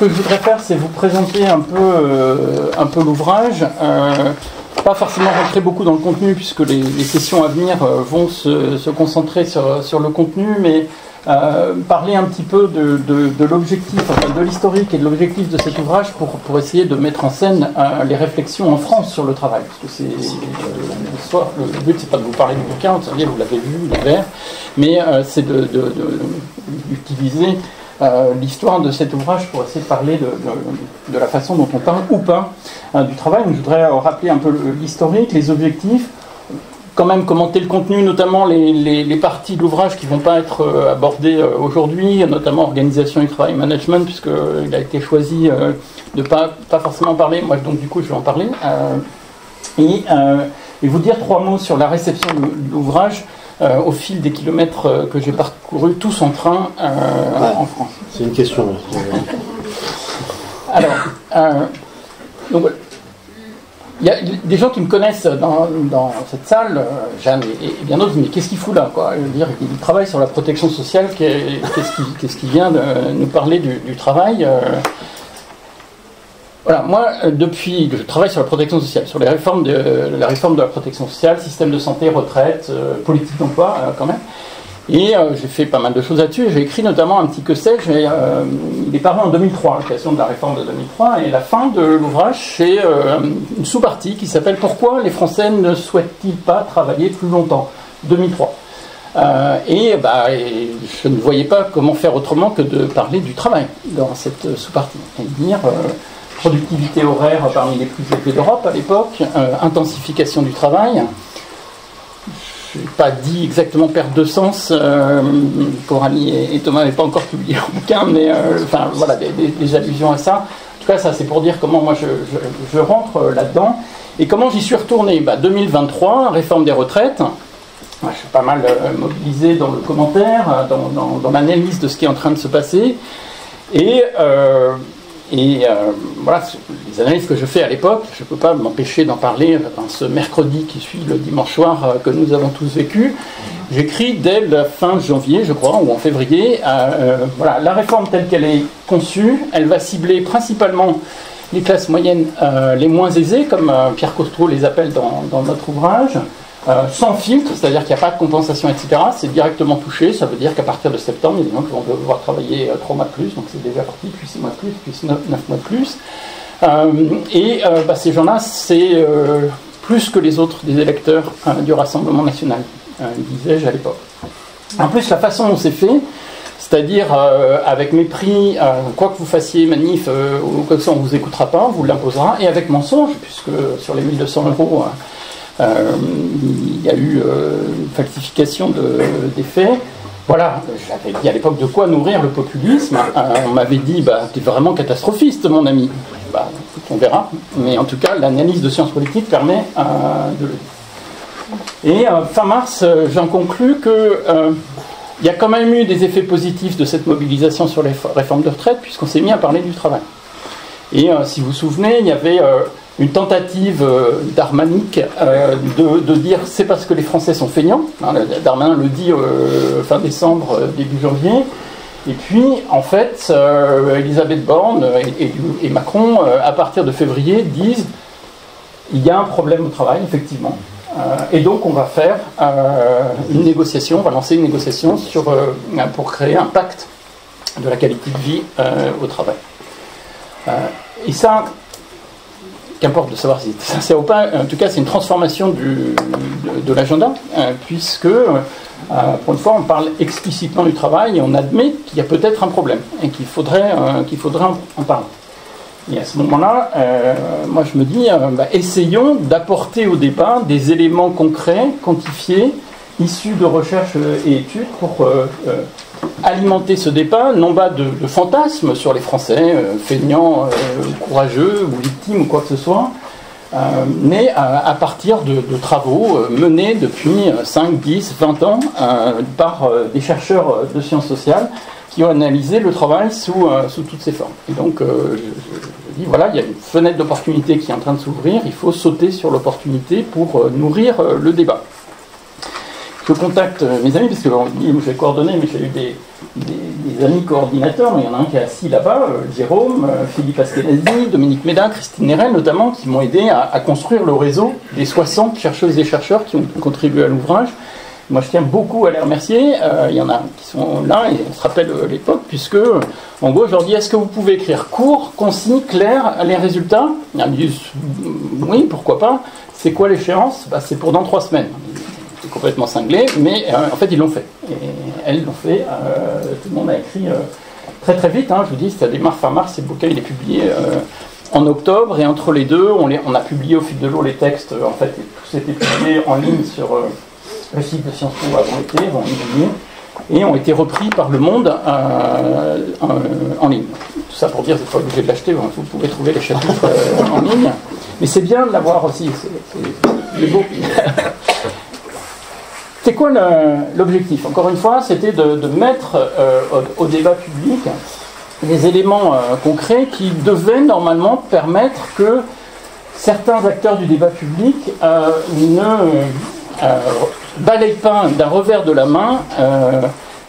que je voudrais faire, c'est vous présenter un peu l'ouvrage. Pas forcément rentrer beaucoup dans le contenu, puisque les sessions à venir vont se concentrer sur le contenu, mais parler un petit peu de l'objectif, enfin, de l'historique et de l'objectif de cet ouvrage pour essayer de mettre en scène les réflexions en France sur le travail. Parce que le but, c'est pas de vous parler du bouquin, vous savez, vous l'avez vu, l'hiver, mais c'est d'utiliser l'histoire de cet ouvrage pour essayer de parler de la façon dont on parle ou pas du travail. Donc, je voudrais rappeler un peu l'historique, les objectifs, quand même commenter le contenu, notamment les parties de l'ouvrage qui ne vont pas être abordées aujourd'hui, notamment organisation du travail, management, puisqu'il a été choisi de ne pas forcément parler. Moi, donc du coup, je vais en parler. Et vous dire 3 mots sur la réception de l'ouvrage au fil des kilomètres que j'ai parcourus, tous en train en France. C'est une question. Alors, donc, il y a des gens qui me connaissent dans cette salle, Jeanne et bien d'autres, mais qu'est-ce qu'il fout là, quoi? Je veux dire, il travaille sur la protection sociale, qu'est-ce qui vient de nous parler du travail? Voilà, moi, je travaille sur la protection sociale, sur la réforme de la protection sociale, système de santé, retraite, politique d'emploi, quand même. Et j'ai fait pas mal de choses là-dessus. J'ai écrit notamment un petit que sais-je. Il est paru en 2003, à l'occasion de la réforme de 2003. Et la fin de l'ouvrage, c'est une sous-partie qui s'appelle « Pourquoi les Français ne souhaitent-ils pas travailler plus longtemps ?» 2003. Et je ne voyais pas comment faire autrement que de parler du travail dans cette sous-partie. Et dire productivité horaire parmi les plus élevées d'Europe à l'époque, intensification du travail. Je n'ai pas dit exactement perte de sens, Coralie et Thomas n'avaient pas encore publié leur bouquin, mais enfin voilà, des allusions à ça. En tout cas, ça c'est pour dire comment moi je rentre là-dedans et comment j'y suis retourné. 2023, réforme des retraites. Moi, je suis pas mal mobilisé dans le commentaire, dans l'analyse de ce qui est en train de se passer. Et voilà, les analyses que je fais à l'époque, je ne peux pas m'empêcher d'en parler dans ce mercredi qui suit le dimanche soir que nous avons tous vécu. J'écris dès la fin janvier, je crois, ou en février, voilà, la réforme telle qu'elle est conçue, elle va cibler principalement les classes moyennes les moins aisées, comme Pierre Costreau les appelle dans notre ouvrage. Sans filtre, c'est-à-dire qu'il n'y a pas de compensation, etc. C'est directement touché, ça veut dire qu'à partir de septembre, il y a des gens qui vont devoir travailler 3 mois de plus, donc c'est déjà parti, puis 6 mois de plus, puis 9 mois de plus. Ces gens-là, c'est plus que les autres des électeurs du Rassemblement national, disais-je à l'époque. En plus, la façon dont c'est fait, c'est-à-dire avec mépris, quoi que vous fassiez, manif, ou quoi que ce soit, on ne vous écoutera pas, on vous l'imposera, et avec mensonge, puisque sur les 1200 €, il y a eu une falsification des faits. Voilà, j'avais dit à l'époque de quoi nourrir le populisme. On m'avait dit, t'es vraiment catastrophiste, mon ami. Écoute, on verra. Mais en tout cas, l'analyse de sciences politiques permet de le dire. Et fin mars, j'en conclus qu'il y a quand même eu des effets positifs de cette mobilisation sur les réformes de retraite, puisqu'on s'est mis à parler du travail. Et si vous vous souvenez, il y avait une tentative d'Armanic de dire c'est parce que les Français sont feignants. Darmanin le dit fin décembre, début janvier. Et puis, en fait, Elisabeth Borne et Macron, à partir de février, disent il y a un problème au travail, effectivement. Et donc, on va faire une négociation, on va lancer une négociation pour créer un pacte de la qualité de vie au travail. Et ça, qu'importe de savoir si c'est sincère ou pas, en tout cas c'est une transformation de l'agenda, puisque pour une fois on parle explicitement du travail et on admet qu'il y a peut-être un problème et qu'il faudrait en parler. Et à ce moment-là, moi je me dis, essayons d'apporter au débat des éléments concrets, quantifiés, issus de recherches et études pour alimenter ce débat, non pas de fantasmes sur les Français, feignants, courageux ou victimes ou quoi que ce soit, mais à partir de travaux menés depuis 5, 10, 20 ans par des chercheurs de sciences sociales qui ont analysé le travail sous toutes ses formes. Et donc, je dis, voilà, il y a une fenêtre d'opportunité qui est en train de s'ouvrir, il faut sauter sur l'opportunité pour nourrir le débat. je contacte mes amis, parce que j'ai coordonné, mais j'ai eu des amis coordinateurs, mais il y en a un qui est assis là-bas, Jérôme, Philippe Askenazi, Dominique Médin, Christine Nérel notamment, qui m'ont aidé à construire le réseau des 60 chercheuses et chercheurs qui ont contribué à l'ouvrage. Moi, je tiens beaucoup à les remercier. Il y en a qui sont là, et on se rappelle l'époque, puisque, en gros, je leur dis, est-ce que vous pouvez écrire court, concis, clair, les résultats? Ils me disent, oui, pourquoi pas. C'est quoi l'échéance? C'est pour dans 3 semaines. C'est complètement cinglé, mais en fait, ils l'ont fait. Et elles l'ont fait. Tout le monde a écrit très très vite. Je vous dis, ça démarre fin mars, et le bouquin, il est publié en octobre, et entre les deux, on a publié au fil de l'eau les textes. En fait, tout s'était publié en ligne sur... le site de Sciences Po avant l'été, avant juillet, et ont été repris par Le Monde en ligne. Tout ça pour dire, vous n'êtes pas obligé de l'acheter, vous pouvez trouver les chapitres en ligne. Mais c'est bien de l'avoir aussi, c'est beau. C'est quoi l'objectif? Encore une fois, c'était de mettre au débat public des éléments concrets qui devaient normalement permettre que certains acteurs du débat public balaye pas d'un revers de la main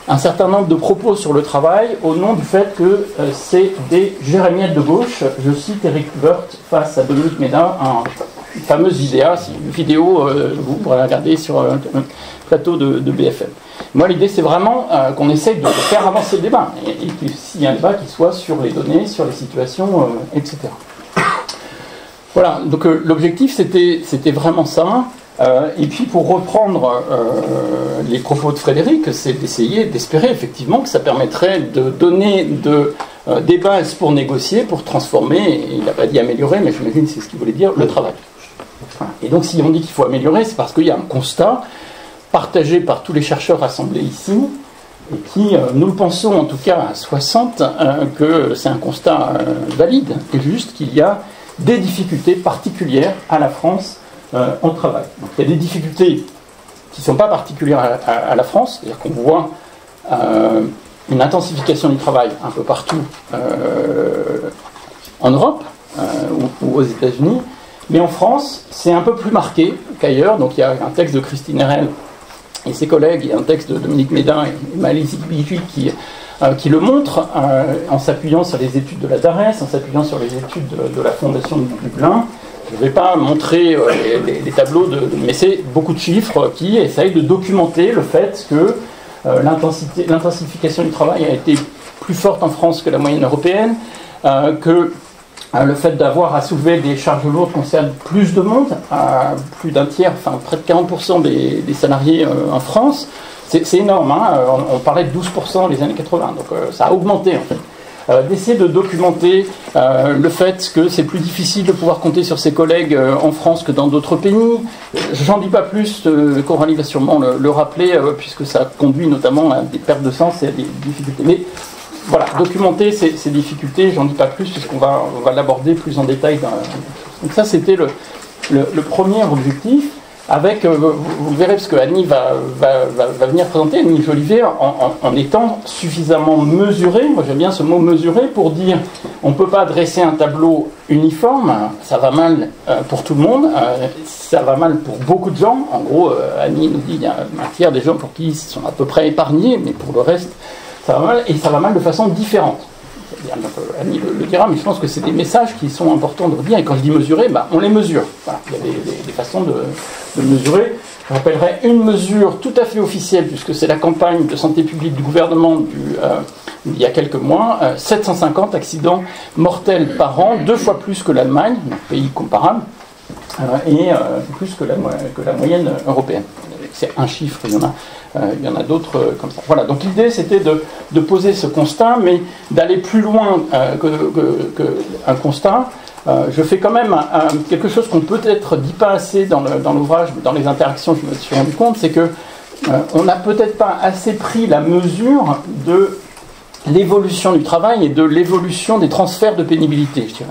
un certain nombre de propos sur le travail au nom du fait que c'est des jérémiettes de gauche. Je cite Eric Woerth face à Dominique Médin, une fameuse vidéo, vous pourrez la regarder sur un plateau de BFM. Moi, l'idée, c'est vraiment qu'on essaye de faire avancer le débat, et que s'il y a un débat qui soit sur les données, sur les situations, etc. Voilà, donc l'objectif, c'était vraiment ça. Et puis pour reprendre les propos de Frédéric, c'est d'espérer effectivement que ça permettrait de donner des bases pour négocier, pour transformer, et il n'a pas dit améliorer, mais j'imagine que c'est ce qu'il voulait dire, le travail. Et donc si on dit qu'il faut améliorer, c'est parce qu'il y a un constat partagé par tous les chercheurs rassemblés ici, et qui, nous le pensons en tout cas à 60, que c'est un constat valide et juste, qu'il y a des difficultés particulières à la France en travail. Donc, il y a des difficultés qui ne sont pas particulières à la France, c'est-à-dire qu'on voit une intensification du travail un peu partout en Europe ou aux États-Unis, mais en France, c'est un peu plus marqué qu'ailleurs. Donc il y a un texte de Christine Nérel et ses collègues, il y a un texte de Dominique Médin et Maëlys Zikbijui qui le montre en s'appuyant sur les études de la DARES, en s'appuyant sur les études de la Fondation de Dublin. Je ne vais pas montrer les tableaux, mais c'est beaucoup de chiffres qui essayent de documenter le fait que l'intensification du travail a été plus forte en France que la moyenne européenne, que le fait d'avoir à soulever des charges lourdes concerne plus de monde, plus d'un tiers, enfin près de 40% des salariés en France. C'est énorme, on parlait de 12% les années 80, donc ça a augmenté en fait. D'essayer de documenter le fait que c'est plus difficile de pouvoir compter sur ses collègues en France que dans d'autres pays. J'en dis pas plus, Coralie va sûrement le rappeler, puisque ça conduit notamment à des pertes de sens et à des difficultés. Mais voilà, documenter ces difficultés, j'en dis pas plus, puisqu'on va l'aborder plus en détail. Donc ça, c'était le premier objectif. Avec, vous le verrez, parce que Annie va venir présenter, Annie Jolivet, en étant suffisamment mesurée, moi j'aime bien ce mot mesuré, pour dire on ne peut pas dresser un tableau uniforme, ça va mal pour tout le monde, ça va mal pour beaucoup de gens. En gros, Annie nous dit qu'il y a un tiers des gens pour qui ils sont à peu près épargnés, mais pour le reste, ça va mal, et ça va mal de façon différente. Annie le dira, mais je pense que c'est des messages qui sont importants de redire, et quand je dis mesurer, on les mesure. Voilà, il y a des façons de mesurer. Je rappellerai une mesure tout à fait officielle, puisque c'est la campagne de santé publique du gouvernement il y a quelques mois, 750 accidents mortels par an, 2 fois plus que l'Allemagne, un pays comparable, et plus que la moyenne européenne. C'est un chiffre, il y en a d'autres comme ça. Voilà, donc l'idée c'était de poser ce constat, mais d'aller plus loin qu'un constat. Je fais quand même quelque chose qu'on peut-être dit pas assez dans l'ouvrage, mais dans les interactions, je me suis rendu compte, c'est que on n'a peut-être pas assez pris la mesure de l'évolution du travail et de l'évolution des transferts de pénibilité, je dirais.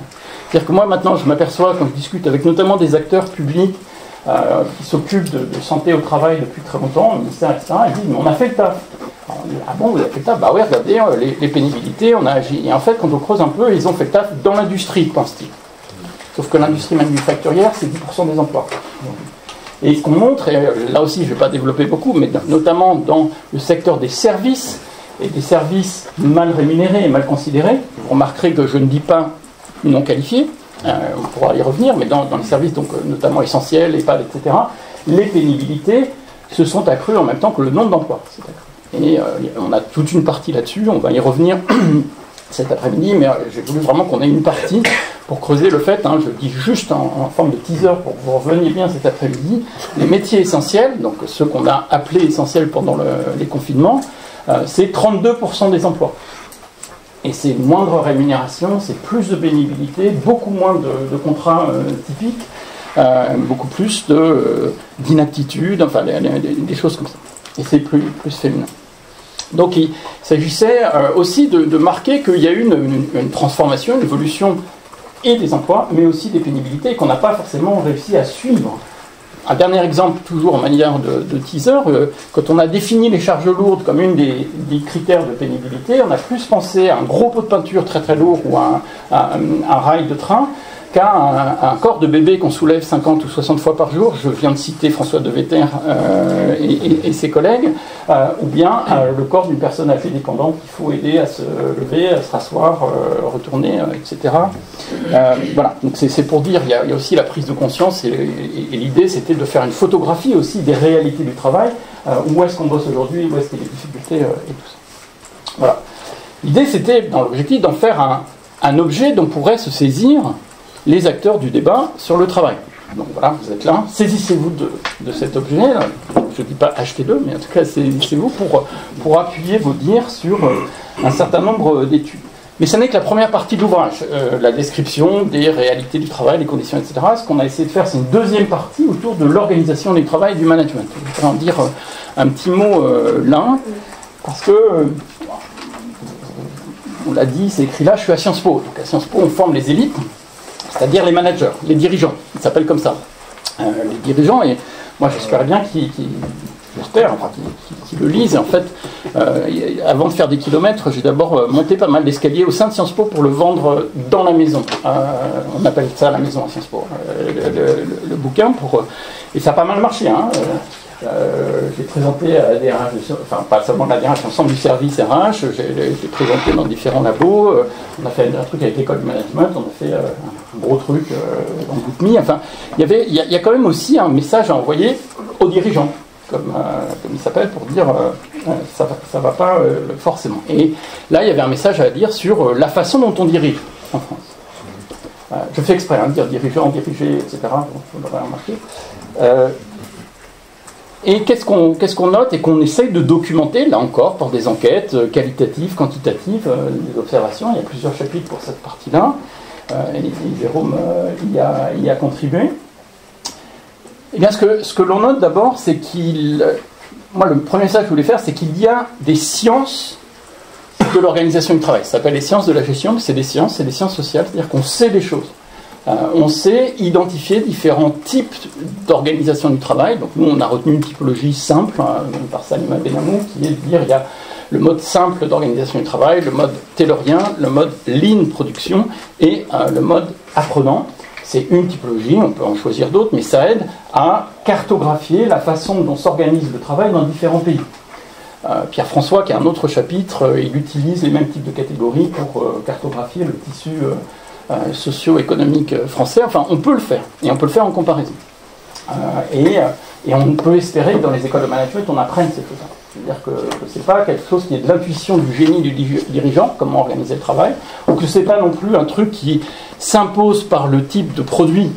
C'est-à-dire que moi maintenant, je m'aperçois, quand je discute avec notamment des acteurs publics qui s'occupent de santé au travail depuis très longtemps, le ministère, etc., ils disent, mais on a fait le taf. Alors, on dit, ah bon, vous avez fait le taf? Bah oui, regardez, les pénibilités, on a agi. Et en fait, quand on creuse un peu, ils ont fait le taf dans l'industrie, pense-t-il. Sauf que l'industrie manufacturière, c'est 10% des emplois. Et ce qu'on montre, et là aussi je ne vais pas développer beaucoup, mais notamment dans le secteur des services, et des services mal rémunérés et mal considérés, vous remarquerez que je ne dis pas non qualifiés, on pourra y revenir, mais dans les services donc, notamment essentiels, EHPAD, etc., les pénibilités se sont accrues en même temps que le nombre d'emplois. Et on a toute une partie là-dessus, on va y revenir cet après-midi, mais j'ai voulu vraiment qu'on ait une partie pour creuser le fait, je dis juste en forme de teaser pour que vous reveniez bien cet après-midi, les métiers essentiels, donc ceux qu'on a appelés essentiels pendant les confinements, c'est 32% des emplois. Et c'est moindre rémunération, c'est plus de pénibilité, beaucoup moins de contrats typiques, beaucoup plus d'inaptitude, enfin des choses comme ça. Et c'est plus féminin. Donc il s'agissait aussi de marquer qu'il y a eu une transformation, une évolution et des emplois, mais aussi des pénibilités qu'on n'a pas forcément réussi à suivre. Un dernier exemple, toujours en manière de teaser, quand on a défini les charges lourdes comme une des critères de pénibilité, on a plus pensé à un gros pot de peinture très très lourd ou à un rail de train qu'à un corps de bébé qu'on soulève 50 ou 60 fois par jour. Je viens de citer François Deveter et ses collègues, ou bien le corps d'une personne âgée dépendante qu'il faut aider à se lever, à se rasseoir, retourner, etc. Voilà, donc c'est pour dire, il y a aussi la prise de conscience, et l'idée c'était de faire une photographie aussi des réalités du travail, où est-ce qu'on bosse aujourd'hui, où est-ce qu'il y a des difficultés, et tout ça. Voilà. L'idée c'était, dans l'objectif, d'en faire un objet dont pourraient se saisir les acteurs du débat sur le travail. Donc voilà, vous êtes là, saisissez-vous de cet objet, je ne dis pas achetez-le, mais en tout cas saisissez-vous pour appuyer vos dires sur un certain nombre d'études. Mais ce n'est que la première partie de l'ouvrage, la description des réalités du travail, les conditions, etc. Ce qu'on a essayé de faire, c'est une deuxième partie autour de l'organisation du travail et du management. Je vais en dire un petit mot là, parce que, on l'a dit, c'est écrit là, je suis à Sciences Po. Donc à Sciences Po, on forme les élites, c'est-à-dire les managers, les dirigeants, ils s'appellent comme ça. Les dirigeants, et moi j'espère bien qu'ils le lisent. Et en fait, avant de faire des kilomètres, j'ai d'abord monté pas mal d'escaliers au sein de Sciences Po pour le vendre dans la maison. On appelle ça la maison à Sciences Po, le bouquin, et ça a pas mal marché. J'ai présenté à la DRH, enfin pas seulement la DRH, l'ensemble du service RH, j'ai présenté dans différents labos, on a fait un truc avec l'école du management, on a fait un gros truc dans GoodMe, enfin il y a quand même aussi un message à envoyer aux dirigeants, comme il s'appelle, pour dire ça va pas forcément. Et là il y avait un message à dire sur la façon dont on dirige en France. Je fais exprès, dire dirigeant, diriger, etc., vous l'aurez remarqué. Et qu'est-ce qu'on note et qu'on essaye de documenter, là encore, par des enquêtes qualitatives, quantitatives, des observations. Il y a plusieurs chapitres pour cette partie-là. Et Jérôme y a contribué. Eh bien, ce que l'on note d'abord, c'est moi, le premier message que je voulais faire, c'est qu'il y a des sciences de l'organisation du travail. Ça s'appelle les sciences de la gestion, mais c'est des sciences sociales, c'est-à-dire qu'on sait des choses. On sait identifier différents types d'organisation du travail. Donc nous, on a retenu une typologie simple par Salima Benamou, qui est de dire il y a le mode simple d'organisation du travail, le mode taylorien, le mode lean production et le mode apprenant. C'est une typologie, on peut en choisir d'autres, mais ça aide à cartographier la façon dont s'organise le travail dans différents pays. Pierre-François, qui a un autre chapitre, il utilise les mêmes types de catégories pour cartographier le tissu socio-économique français. Enfin, on peut le faire, et on peut le faire en comparaison. Et on peut espérer que dans les écoles de management, on apprenne ces choses-là. C'est-à-dire que ce n'est pas quelque chose qui est de l'intuition du génie du dirigeant, comment organiser le travail, ou que ce n'est pas non plus un truc qui s'impose par le type de produit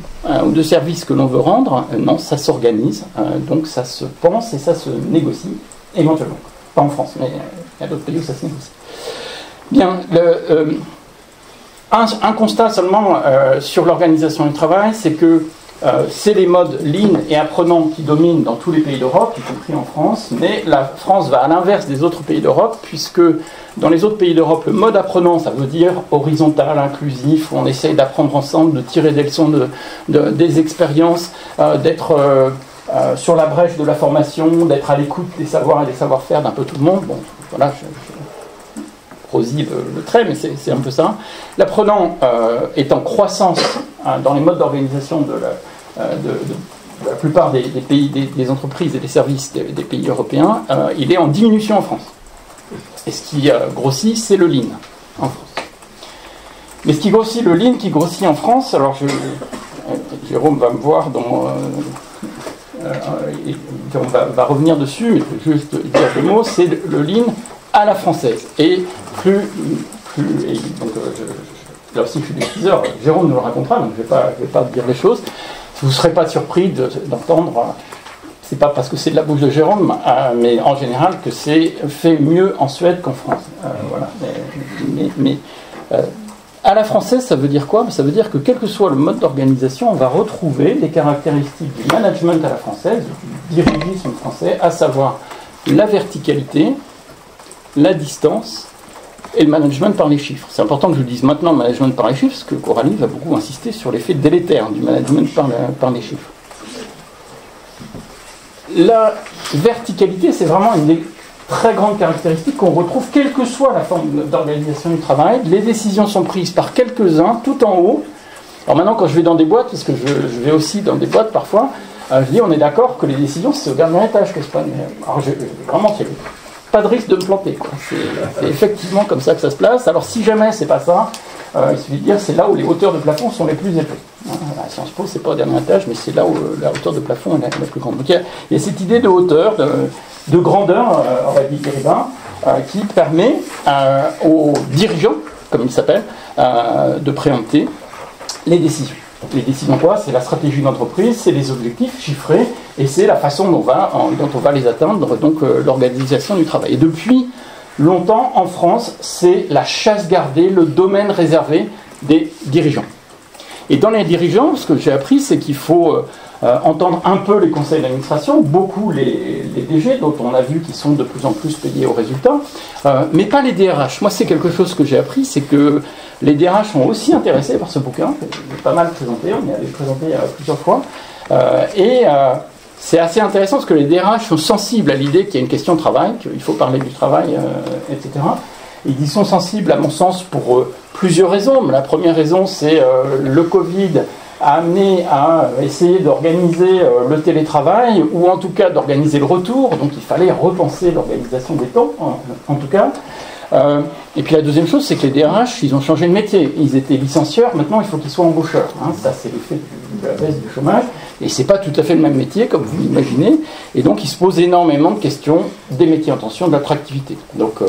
ou de service que l'on veut rendre. Non, ça s'organise, donc ça se pense et ça se négocie, éventuellement. Pas en France, mais il y a d'autres pays où ça se négocie. Bien, un constat seulement sur l'organisation du travail, c'est que c'est les modes lean et apprenants qui dominent dans tous les pays d'Europe, y compris en France, mais la France va à l'inverse des autres pays d'Europe, puisque dans les autres pays d'Europe, le mode apprenant, ça veut dire horizontal, inclusif, où on essaye d'apprendre ensemble, de tirer des leçons des expériences, d'être sur la brèche de la formation, d'être à l'écoute des savoirs et des savoir-faire d'un peu tout le monde. Bon, voilà, le trait, mais c'est un peu ça. L'apprenant est en croissance dans les modes d'organisation la plupart des pays, des entreprises et des services des pays européens, il est en diminution en France. Et ce qui grossit, c'est le lean en France. Mais ce qui grossit, le lean qui grossit en France, alors Jérôme va me voir dans... Jérôme va revenir dessus, mais je vais juste dire deux mots, c'est le lean à la française. Et là aussi je suis des teasers, Jérôme nous le racontera, donc je ne vais pas dire les choses. Vous ne serez pas surpris d'entendre, c'est pas parce que c'est de la bouche de Jérôme, mais en général que c'est fait mieux en Suède qu'en France. Voilà. Mais à la française, ça veut dire quoi? Ça veut dire que quel que soit le mode d'organisation, on va retrouver les caractéristiques du management à la française, du dirigisme français, à savoir la verticalité, la distance et le management par les chiffres. C'est important que je dise maintenant management par les chiffres, parce que Coralie va beaucoup insister sur l'effet délétère du management par les chiffres. La verticalité, c'est vraiment une des très grandes caractéristiques qu'on retrouve quelle que soit la forme d'organisation du travail. Les décisions sont prises par quelques-uns, tout en haut. Alors maintenant, quand je vais dans des boîtes, parce que je vais aussi dans des boîtes parfois, je dis on est d'accord que les décisions, c'est au dernier étage que se passe. Alors vraiment, c'est pas de risque de me planter, quoi. C'est effectivement comme ça que ça se place. Alors si jamais c'est pas ça, il suffit de dire c'est là où les hauteurs de plafond sont les plus élevées. À Sciences Po, c'est pas au dernier étage, mais c'est là où la hauteur de plafond est la plus grande. Donc il y a cette idée de hauteur, de grandeur, on va dire Deriva, qui permet aux dirigeants, comme il s'appelle, de préempter les décisions. Les décisions quoi? C'est la stratégie d'entreprise, c'est les objectifs chiffrés, et c'est la façon dont on va les atteindre, donc l'organisation du travail. Et depuis longtemps, en France, c'est la chasse gardée, le domaine réservé des dirigeants. Et dans les dirigeants, ce que j'ai appris, c'est qu'il faut entendre un peu les conseils d'administration, beaucoup les DG, dont on a vu qu'ils sont de plus en plus payés aux résultats, mais pas les DRH. Moi, c'est quelque chose que j'ai appris, c'est que les DRH sont aussi intéressés par ce bouquin, que j'ai pas mal présenté, on y avait présenté plusieurs fois, c'est assez intéressant parce que les DRH sont sensibles à l'idée qu'il y a une question de travail, qu'il faut parler du travail, etc. Ils y sont sensibles, à mon sens, pour plusieurs raisons. Mais la première raison, c'est le Covid a amené à essayer d'organiser le télétravail, ou en tout cas d'organiser le retour. Donc il fallait repenser l'organisation des temps, en tout cas. Et puis la deuxième chose, c'est que les DRH, ils ont changé de métier. Ils étaient licencieurs, maintenant il faut qu'ils soient embaucheurs. Ça, c'est l'effet de la baisse du chômage. Et c'est pas tout à fait le même métier, comme vous l'imaginez. Et donc ils se posent énormément de questions des métiers en tension, de l'attractivité. Donc,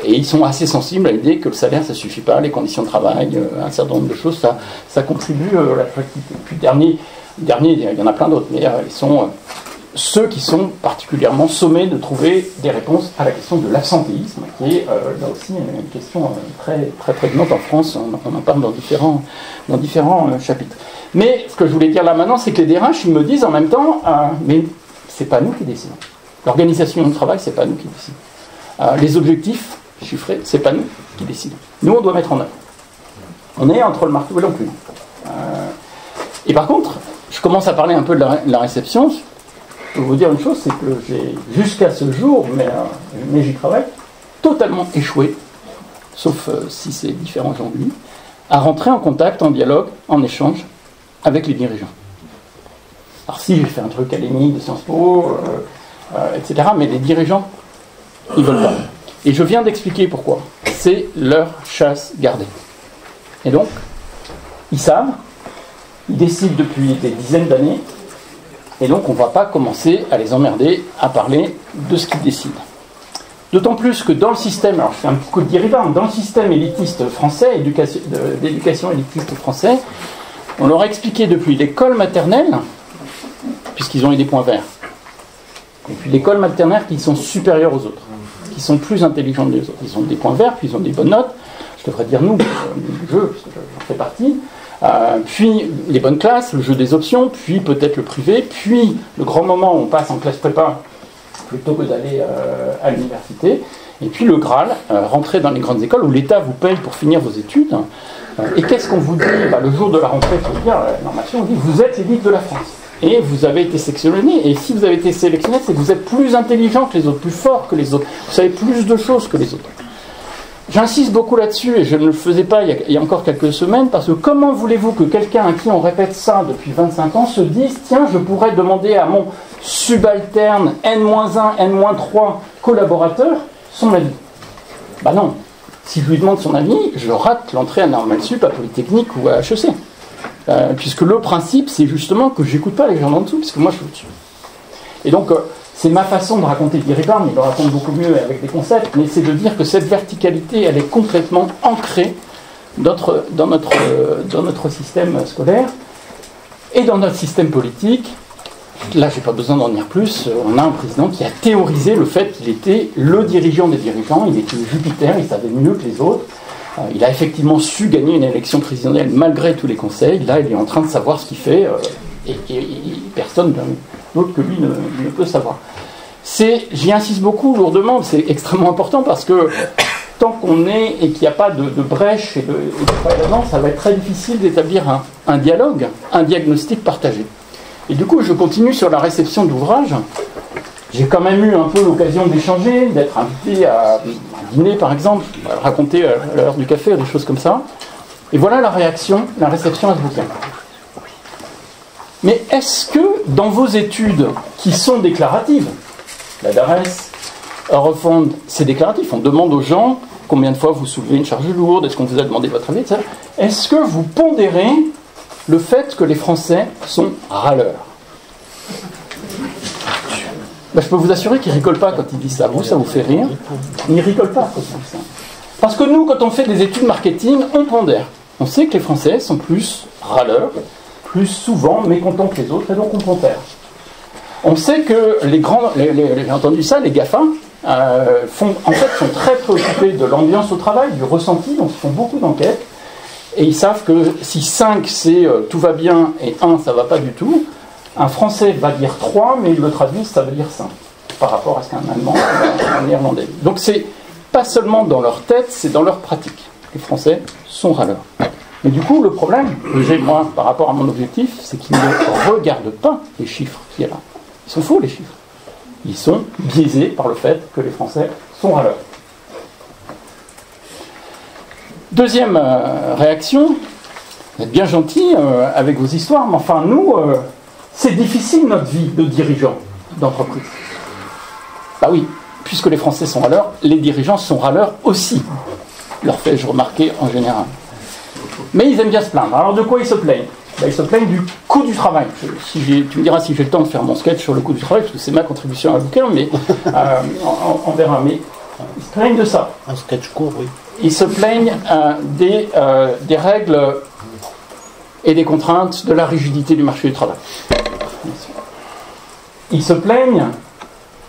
et ils sont assez sensibles à l'idée que le salaire, ça suffit pas, les conditions de travail, un certain nombre de choses, ça contribue à l'attractivité. Puis dernier, il y en a plein d'autres, mais ils sont ceux qui sont particulièrement sommés de trouver des réponses à la question de l'absentéisme, qui est là aussi une question très, très prégnante en France. On en parle dans différents chapitres. Mais ce que je voulais dire là maintenant, c'est que les DRH, ils me disent en même temps, mais c'est pas nous qui décidons. L'organisation du travail, c'est pas nous qui décidons. Les objectifs chiffrés, c'est pas nous qui décidons. Nous, on doit mettre en œuvre. On est entre le marteau et l'enclume. Et par contre, je commence à parler un peu de la réception. Je peux vous dire une chose, c'est que j'ai, jusqu'à ce jour, mais j'y travaille, totalement échoué, sauf si c'est différent aujourd'hui, à rentrer en contact, en dialogue, en échange avec les dirigeants. Alors si j'ai fait un truc académique de Sciences Po, etc., mais les dirigeants, ils veulent pas. Et je viens d'expliquer pourquoi. C'est leur chasse gardée. Et donc, ils savent, ils décident depuis des dizaines d'années, et donc on ne va pas commencer à les emmerder à parler de ce qu'ils décident. D'autant plus que dans le système, alors je fais un petit coup de dérivat, dans le système élitiste français, d'éducation élitiste français, on leur a expliqué depuis l'école maternelle, puisqu'ils ont eu des points verts, et puis l'école maternelle qu'ils sont supérieurs aux autres, qu'ils sont plus intelligents que les autres. Ils ont des points verts, puis ils ont des bonnes notes, je devrais dire nous, le jeu, parce que j'en fais partie, puis les bonnes classes, le jeu des options, puis peut-être le privé, puis le grand moment où on passe en classe prépa plutôt que d'aller à l'université, et puis le Graal, rentrer dans les grandes écoles où l'État vous paye pour finir vos études. Et qu'est-ce qu'on vous dit le jour de la rentrée, il faut dire, la normation, on dit vous êtes l'élite de la France. Et vous avez été sélectionné, et si vous avez été sélectionné, c'est que vous êtes plus intelligent que les autres, plus fort que les autres, vous savez plus de choses que les autres. J'insiste beaucoup là-dessus, et je ne le faisais pas il y a encore quelques semaines, parce que comment voulez-vous que quelqu'un à qui on répète ça depuis 25 ans se dise « Tiens, je pourrais demander à mon subalterne N-1, N-3 collaborateur son avis ?» Bah non. Si je lui demande son avis, je rate l'entrée à Normal Sup, à Polytechnique ou à HEC. Puisque le principe, c'est justement que j'écoute pas les gens d'en dessous, puisque moi je suis au-dessus. Et donc, c'est ma façon de raconter Thierry Parme, il le raconte beaucoup mieux avec des concepts, mais c'est de dire que cette verticalité, elle est complètement ancrée dans notre système scolaire et dans notre système politique. Là, je n'ai pas besoin d'en dire plus. On a un président qui a théorisé le fait qu'il était le dirigeant des dirigeants, il était Jupiter, il savait mieux que les autres. Il a effectivement su gagner une élection présidentielle malgré tous les conseils. Là, il est en train de savoir ce qu'il fait et personne d'autre que lui ne peut savoir. J'y insiste beaucoup lourdement, c'est extrêmement important parce que tant qu'on est et qu'il n'y a pas de brèche et de prévalence, ça va être très difficile d'établir un dialogue, un diagnostic partagé. Et du coup, je continue sur la réception d'ouvrages. J'ai quand même eu un peu l'occasion d'échanger, d'être invité à dîner par exemple, à raconter à l'heure du café, des choses comme ça. Et voilà la réaction, la réception à ce bouquin. Mais est-ce que dans vos études qui sont déclaratives, la DARES, Eurofond, c'est déclaratif, on demande aux gens combien de fois vous soulevez une charge lourde, est-ce qu'on vous a demandé votre avis, etc. Est-ce que vous pondérez le fait que les Français sont râleurs? Ben, je peux vous assurer qu'ils ne rigolent pas quand ils disent ça. Vous, ça vous fait rire. Ils ne rigolent pas quand ils disent ça. Parce que nous, quand on fait des études marketing, on pondère. On sait que les Français sont plus râleurs, plus souvent mécontents que les autres, et donc on pondère. On sait que j'ai entendu ça, les GAFA, sont très préoccupés de l'ambiance au travail, du ressenti, donc ils font beaucoup d'enquêtes, et ils savent que si 5 c'est tout va bien et 1 ça va pas du tout, un Français va dire 3, mais il le traduit, ça veut dire 5, par rapport à ce qu'un Allemand ou un Néerlandais. Donc c'est pas seulement dans leur tête, c'est dans leur pratique. Les Français sont râleurs. Mais du coup, le problème que j'ai, moi, par rapport à mon objectif, c'est qu'ils ne regardent pas les chiffres qu'il y a là. Ils sont faux, les chiffres. Ils sont biaisés par le fait que les Français sont râleurs. Deuxième réaction, vous êtes bien gentils avec vos histoires, mais enfin, nous, c'est difficile notre vie de dirigeant d'entreprise. Bah oui, puisque les Français sont râleurs, les dirigeants sont râleurs aussi, leur fais-je remarquer en général. Mais ils aiment bien se plaindre. Alors de quoi ils se plaignent? Ils se plaignent du coût du travail. Tu me diras si j'ai le temps de faire mon sketch sur le coût du travail, parce que c'est ma contribution à le bouquin, mais on verra. Mais ils se plaignent de ça. Un sketch court, oui. Ils se plaignent des règles et des contraintes de la rigidité du marché du travail. Ils se plaignent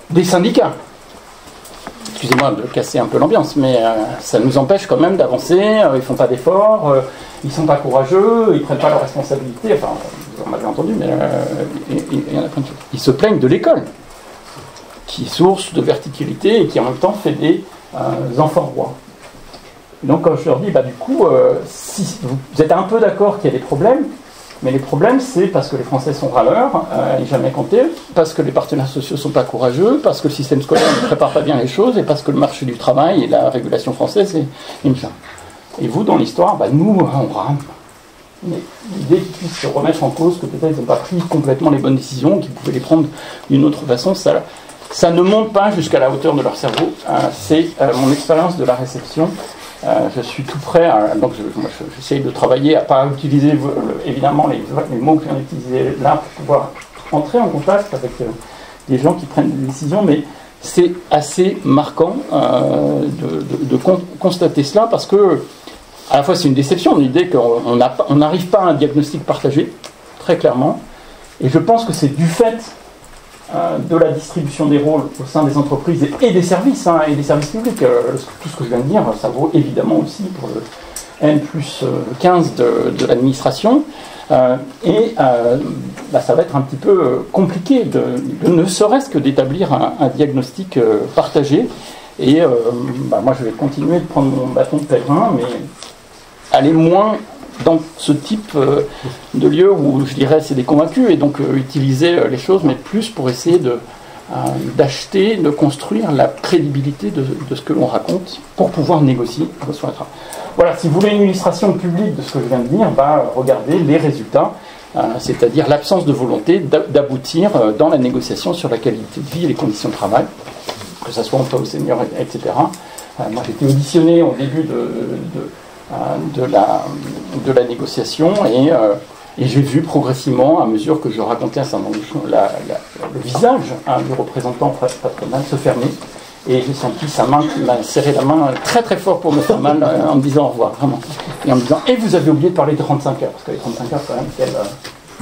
des syndicats. Excusez-moi de casser un peu l'ambiance, mais ça nous empêche quand même d'avancer, ils ne font pas d'efforts, ils ne sont pas courageux, ils ne prennent pas leurs responsabilités, enfin, vous en avez entendu, mais il y en a plein de choses. Ils se plaignent de l'école, qui est source de verticalité et qui en même temps fait des enfants rois. Donc quand je leur dis, du coup, si vous êtes un peu d'accord qu'il y a des problèmes, mais les problèmes, c'est parce que les Français sont râleurs, et jamais comptés, parce que les partenaires sociaux ne sont pas courageux, parce que le système scolaire ne prépare pas bien les choses, et parce que le marché du travail et la régulation française est une chose. Et vous, dans l'histoire, nous, on rame. Mais l'idée qu'ils puissent se remettre en cause, que peut-être ils n'ont pas pris complètement les bonnes décisions, qu'ils pouvaient les prendre d'une autre façon, ça ne monte pas jusqu'à la hauteur de leur cerveau. C'est mon expérience de la réception. Je suis tout prêt, donc j'essaye de travailler à ne pas utiliser évidemment les mots que j'ai utilisés là pour pouvoir entrer en contact avec des gens qui prennent des décisions, mais c'est assez marquant de constater cela parce que à la fois c'est une déception, l'idée qu'on n'arrive pas à un diagnostic partagé, très clairement, et je pense que c'est du fait de la distribution des rôles au sein des entreprises et des services, et des services publics. Tout ce que je viens de dire, ça vaut évidemment aussi pour le N+15 de l'administration. Ça va être un petit peu compliqué de ne serait-ce que d'établir un diagnostic partagé. Et moi, je vais continuer de prendre mon bâton de pèlerin, mais aller moins dans ce type de lieu où je dirais c'est des convaincus et donc utiliser les choses mais plus pour essayer de d'acheter, de construire la crédibilité de ce que l'on raconte pour pouvoir négocier sur le travail. Voilà, si vous voulez une illustration publique de ce que je viens de dire, regardez les résultats, c'est-à-dire l'absence de volonté d'aboutir dans la négociation sur la qualité de vie et les conditions de travail, que ce soit emploi aux seniors, etc. Moi, j'ai été auditionné au début de la négociation et j'ai vu progressivement, à mesure que je racontais un certain nombre de choses, le visage du représentant patronal se fermer. Et j'ai senti sa main qui m'a serré la main très très fort pour me faire mal en me disant au revoir, vraiment. Et en me disant, et vous avez oublié de parler de 35 heures, parce que les 35 heures, quand même,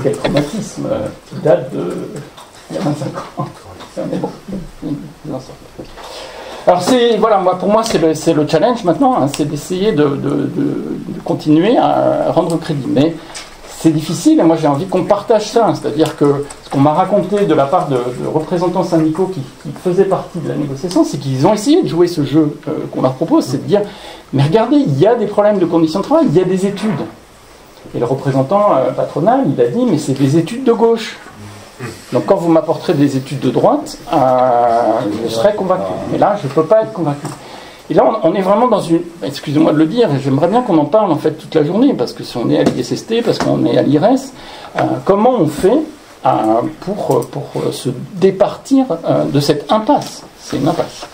quel traumatisme qui date de il y a 25 ans. Mais bon, alors voilà, pour moi c'est le challenge maintenant, hein, c'est d'essayer de continuer à rendre crédit. Mais c'est difficile et moi j'ai envie qu'on partage ça, c'est-à-dire que ce qu'on m'a raconté de la part de représentants syndicaux qui faisaient partie de la négociation, c'est qu'ils ont essayé de jouer ce jeu qu'on leur propose, c'est de dire mais regardez, il y a des problèmes de conditions de travail, il y a des études. Et le représentant patronal, il a dit mais c'est des études de gauche. Donc quand vous m'apporterez des études de droite, je serai convaincu. Mais là, je ne peux pas être convaincu. Et là, on est vraiment dans une... Excusez-moi de le dire, j'aimerais bien qu'on en parle en fait toute la journée, parce que si on est à l'ISST, parce qu'on est à l'IRES, comment on fait pour se départir de cette impasse? C'est une impasse.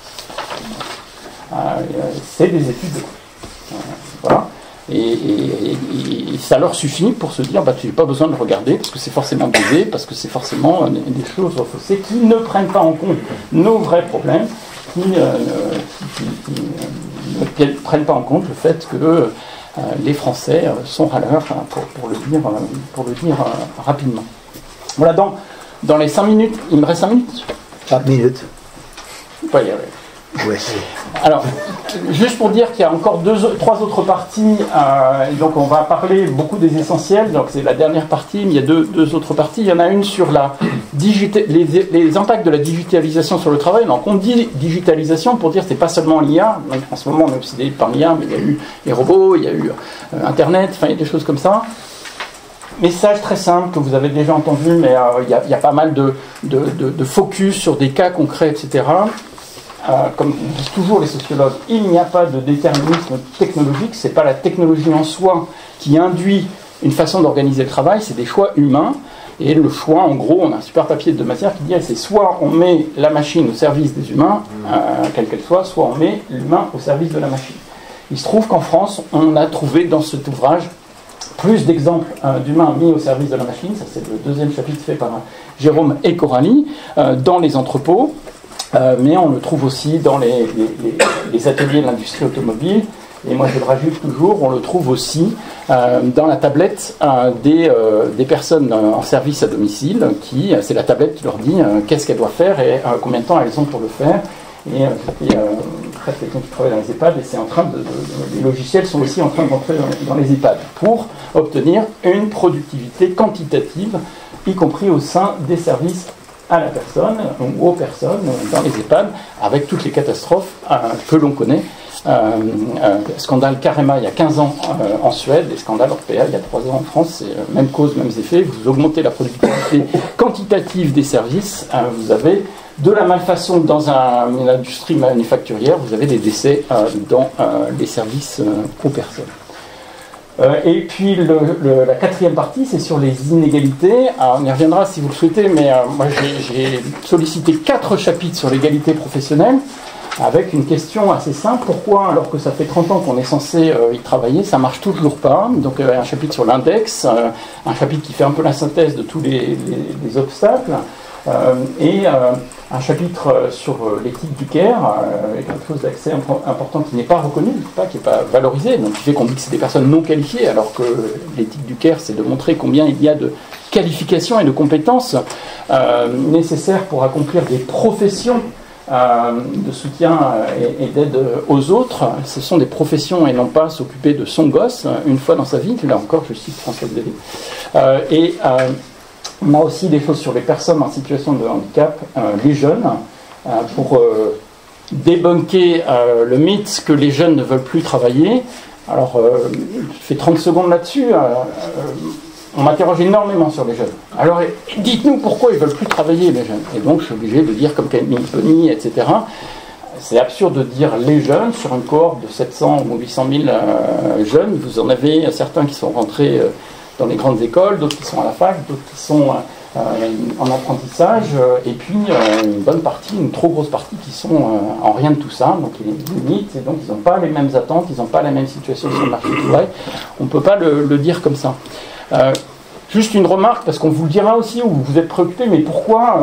C'est des études de gauche. Voilà. Et ça leur suffit pour se dire tu n'as pas besoin de regarder parce que c'est forcément biaisé, parce que c'est forcément des choses faussées qui ne prennent pas en compte nos vrais problèmes, qui ne prennent pas en compte le fait que les Français sont râleurs, pour le dire rapidement. Voilà, dans les 5 minutes, il me reste 5 minutes 5 minutes. Pas y arriver. Ouais. Alors, juste pour dire qu'il y a encore 3 autres parties, et donc on va parler beaucoup des essentiels, donc c'est la dernière partie, mais il y a deux autres parties. Il y en a une sur les impacts de la digitalisation sur le travail. Donc on dit digitalisation pour dire que c'est pas seulement l'IA, en ce moment on est obsédé par l'IA, mais il y a eu les robots, il y a eu Internet, enfin il y a des choses comme ça. Message très simple que vous avez déjà entendu, mais il y a pas mal de focus sur des cas concrets, etc. Comme disent toujours les sociologues, il n'y a pas de déterminisme technologique, c'est pas la technologie en soi qui induit une façon d'organiser le travail, c'est des choix humains, et le choix, en gros, on a un super papier de Matière qui dit c'est soit on met la machine au service des humains, quelle qu'elle soit, soit on met l'humain au service de la machine. Il se trouve qu'en France, on a trouvé dans cet ouvrage plus d'exemples d'humains mis au service de la machine, ça c'est le deuxième chapitre fait par Jérôme et Coralie, dans les entrepôts, mais on le trouve aussi dans les ateliers de l'industrie automobile, et moi je le rajoute toujours, on le trouve aussi dans la tablette des personnes en service à domicile, c'est la tablette qui leur dit qu'est-ce qu'elles doivent faire et combien de temps elles ont pour le faire. Et j'étais presque quelqu'un qui travaille dans les EHPAD, et c'est les logiciels sont aussi en train d'entrer dans les EHPAD pour obtenir une productivité quantitative, y compris au sein des services à la personne ou aux personnes dans les EHPAD, avec toutes les catastrophes que l'on connaît. Scandale Carema il y a 15 ans en Suède, et scandale Orpea il y a 3 ans en France, c'est même cause, mêmes effets. Vous augmentez la productivité quantitative des services, vous avez de la malfaçon dans une industrie manufacturière, vous avez des décès dans les services aux personnes. Et puis la 4e partie, c'est sur les inégalités. Alors, on y reviendra si vous le souhaitez, mais moi j'ai sollicité 4 chapitres sur l'égalité professionnelle, avec une question assez simple: pourquoi, alors que ça fait 30 ans qu'on est censé y travailler, ça marche toujours pas? Donc un chapitre sur l'index, un chapitre qui fait un peu la synthèse de tous les obstacles, et un chapitre sur l'éthique du care, avec quelque chose d'accès important qui n'est pas reconnu, qui n'est pas valorisé, donc qui fait qu'on dit que c'est des personnes non qualifiées, alors que l'éthique du care, c'est de montrer combien il y a de qualifications et de compétences nécessaires pour accomplir des professions de soutien et d'aide aux autres. Ce sont des professions et non pas s'occuper de son gosse une fois dans sa vie. Là encore, je cite François Xavier. On a aussi des choses sur les personnes en situation de handicap, les jeunes, pour débunker le mythe que les jeunes ne veulent plus travailler. Alors, je fais 30 secondes là-dessus. on m'interroge énormément sur les jeunes. Alors, dites-nous pourquoi ils ne veulent plus travailler, les jeunes. Et donc, je suis obligé de dire comme Camille Pony, etc. C'est absurde de dire les jeunes sur une cohorte de 700 ou 800 000 jeunes. Vous en avez certains qui sont rentrés dans les grandes écoles, d'autres qui sont à la fac, d'autres qui sont en apprentissage, et puis une bonne partie, une trop grosse partie qui sont en rien de tout ça, donc il y a une limite, et donc ils n'ont pas les mêmes attentes, ils n'ont pas la même situation sur le marché du travail. On ne peut pas le dire comme ça. Juste une remarque, parce qu'on vous le dira aussi, ou vous êtes préoccupé, mais pourquoi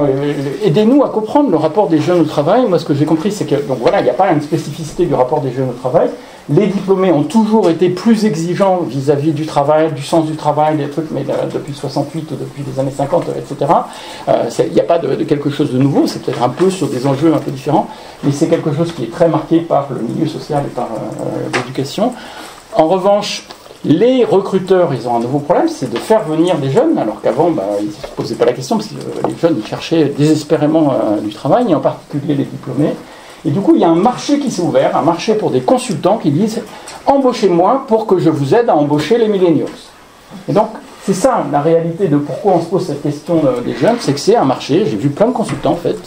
aidez-nous à comprendre le rapport des jeunes au travail. Moi, ce que j'ai compris, c'est que, donc voilà, il n'y a pas une spécificité du rapport des jeunes au travail. Les diplômés ont toujours été plus exigeants vis-à-vis du travail, du sens du travail, des trucs, mais depuis 68 ou depuis les années 50, etc. Il n'y a pas de quelque chose de nouveau, c'est peut-être un peu sur des enjeux un peu différents, mais c'est quelque chose qui est très marqué par le milieu social et par l'éducation. En revanche, les recruteurs, ils ont un nouveau problème, c'est de faire venir des jeunes, alors qu'avant, ils ne se posaient pas la question, parce que les jeunes, ils cherchaient désespérément du travail, et en particulier les diplômés. Et du coup, il y a un marché qui s'est ouvert, un marché pour des consultants qui disent « Embauchez-moi pour que je vous aide à embaucher les millennials ». Et donc, c'est ça la réalité de pourquoi on se pose cette question des jeunes, c'est que c'est un marché. J'ai vu plein de consultants en fait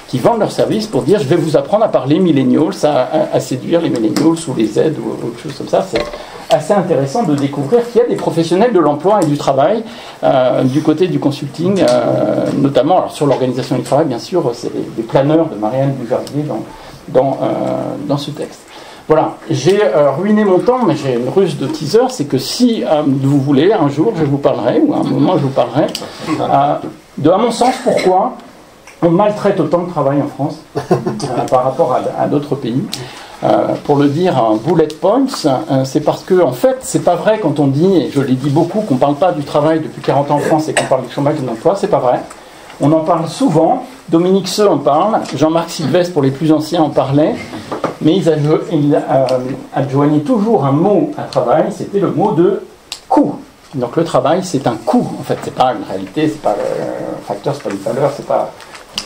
qui vendent leurs services pour dire « Je vais vous apprendre à parler millennials, à séduire les millennials ou les aides ou autre chose comme ça ». C'est assez intéressant de découvrir qu'il y a des professionnels de l'emploi et du travail du côté du consulting, notamment alors sur l'organisation du travail, bien sûr, c'est les planeurs de Marianne Dujardin dans ce texte. Voilà, j'ai ruiné mon temps, mais j'ai une ruse de teaser, c'est que si vous voulez, un jour je vous parlerai, ou à un moment je vous parlerai, à mon sens, pourquoi on maltraite autant le travail en France par rapport à d'autres pays. Pour le dire en bullet points, c'est parce que, en fait, c'est pas vrai quand on dit, et je l'ai dit beaucoup, qu'on parle pas du travail depuis 40 ans en France et qu'on parle du chômage et de l'emploi, c'est pas vrai. On en parle souvent, Dominique Seux en parle, Jean-Marc Sylvestre pour les plus anciens en parlait, mais ils adjoignaient toujours un mot à travail, c'était le mot de coût. Donc le travail, c'est un coût, en fait, c'est pas une réalité, c'est pas un facteur, c'est pas une valeur, c'est pas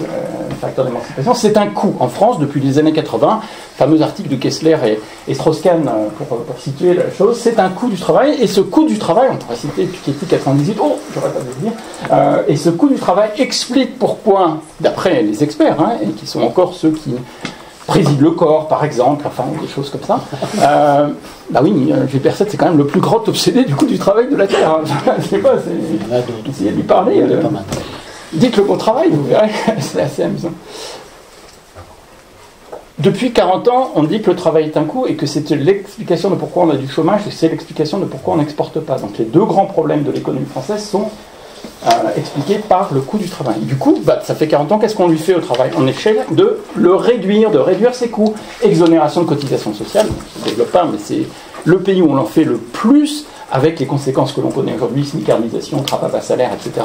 un facteur d'émancipation, c'est un coût. En France, depuis les années 80, fameux article de Kessler et Strauss-Kahn pour situer la chose, c'est un coût du travail, et ce coût du travail, on pourrait citer Piketty 98, j'aurais pas dû le dire, et ce coût du travail explique pourquoi, d'après les experts, et qui sont encore ceux qui président le corps, par exemple, enfin, des choses comme ça, oui, GPR7, c'est quand même le plus grand obsédé du coût du travail de la Terre. Je sais pas, essayez de lui parler. Dites le mot travail, vous verrez, c'est assez amusant. Depuis 40 ans, on dit que le travail est un coût et que c'est l'explication de pourquoi on a du chômage et c'est l'explication de pourquoi on n'exporte pas. Donc les deux grands problèmes de l'économie française sont expliqués par le coût du travail. Du coup, ça fait 40 ans, qu'est-ce qu'on lui fait au travail? On essaie de le réduire, de réduire ses coûts. Exonération de cotisations sociales, je ne développe pas, mais c'est le pays où on en fait le plus, avec les conséquences que l'on connaît aujourd'hui, smicardisation, trappe à bas salaire, etc.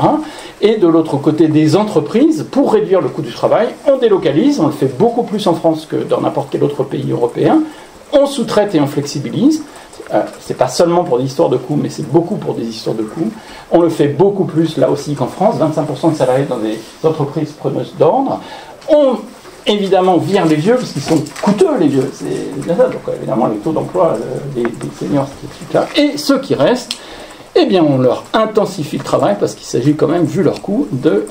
Et de l'autre côté, des entreprises, pour réduire le coût du travail, on délocalise, on le fait beaucoup plus en France que dans n'importe quel autre pays européen, on sous-traite et on flexibilise. C'est pas seulement pour des histoires de coûts, mais c'est beaucoup pour des histoires de coûts. On le fait beaucoup plus là aussi qu'en France, 25% de salariés dans des entreprises preneuses d'ordre. On évidemment vire les vieux, parce qu'ils sont coûteux les vieux, c'est bien ça. Donc évidemment les taux d'emploi des seniors, c'est là. Et ceux qui restent, eh bien on leur intensifie le travail, parce qu'il s'agit quand même, vu leur coût, de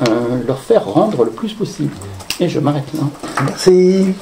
leur faire rendre le plus possible. Et je m'arrête là. Merci.